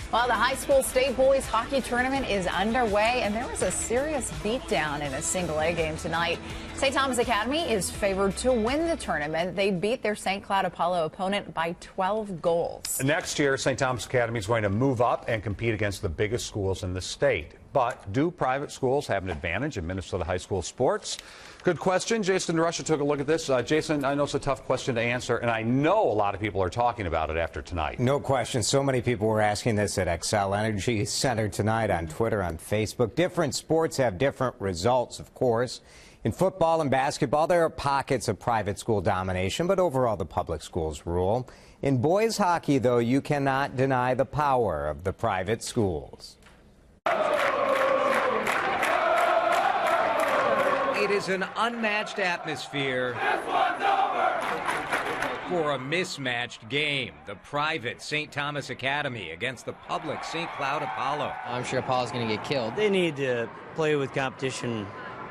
Well, the high school state boys hockey tournament is underway, and there was a serious beatdown in a single-A game tonight. St. Thomas Academy is favored to win the tournament. They beat their St. Cloud Apollo opponent by 12 goals. Next year, St. Thomas Academy is going to move up and compete against the biggest schools in the state. But do private schools have an advantage in Minnesota high school sports? Good question. Jason DeRusha took a look at this. Jason, I know it's a tough question to answer, and I know a lot of people are talking about it after tonight. No question. So many people were asking this at Xcel Energy Center tonight, on Twitter, on Facebook. Different sports have different results, of course. In football and basketball, there are pockets of private school domination, but overall the public schools rule. In boys hockey, though, you cannot deny the power of the private schools. It is an unmatched atmosphere for a mismatched game. The private St. Thomas Academy against the public St. Cloud Apollo. I'm sure Apollo's going to get killed. They need to play with competition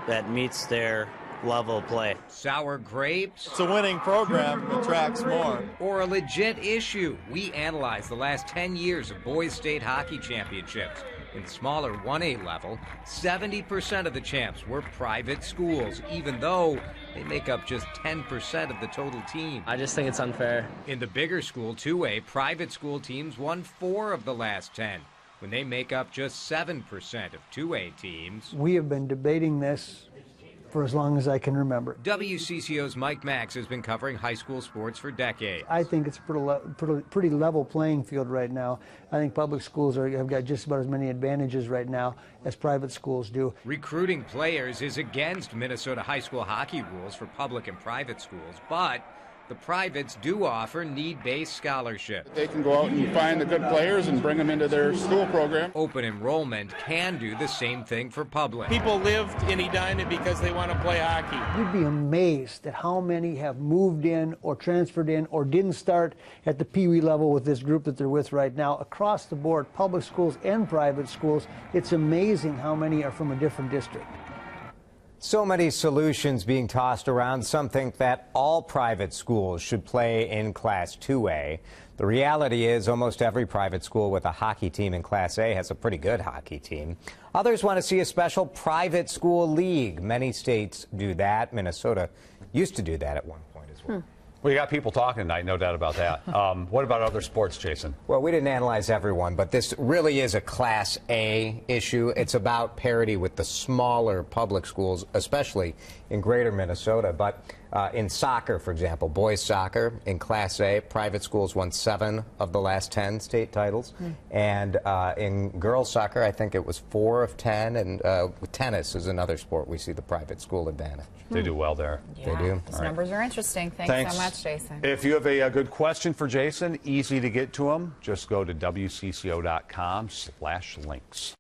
that meets their level of play. Sour grapes? It's a winning program, attracts more. Or a legit issue? We analyzed the last 10 years of boys state hockey championships. In the smaller 1A level, 70% of the champs were private schools, even though they make up just 10% of the total team. I just think it's unfair. In the bigger school 2A, private school teams won 4 of the last 10, when they make up just 7% of 2A teams. We have been debating this for as long as I can remember. WCCO's Mike Max has been covering high school sports for decades. I think it's a pretty level playing field right now. I think public schools have got just about as many advantages right now as private schools do. Recruiting players is against Minnesota high school hockey rules for public and private schools, but the privates do offer need-based scholarships. They can go out and find the good players and bring them into their school program. Open enrollment can do the same thing for public. People lived in Edina because they want to play hockey. You'd be amazed at how many have moved in or transferred in or didn't start at the Pee Wee level with this group that they're with right now. Across the board, public schools and private schools, it's amazing how many are from a different district. So many solutions being tossed around. Some think that all private schools should play in Class 2A. The reality is almost every private school with a hockey team in Class A has a pretty good hockey team. Others want to see a special private school league. Many states do that. Minnesota used to do that at one point as well. Well, you got people talking tonight, no doubt about that. What about other sports, Jason? Well, we didn't analyze everyone, but this really is a Class A issue. It's about parity with the smaller public schools, especially in greater Minnesota. But in soccer, for example, boys soccer, in Class A, private schools won 7 of the last 10 state titles. And in girls soccer, I think it was 4 of 10. And tennis is another sport we see the private school advantage. They do well there. Yeah, They do. Those numbers are interesting. Thanks so much, Jason. If you have a good question for Jason, easy to get to him. Just go to WCCO.com/links.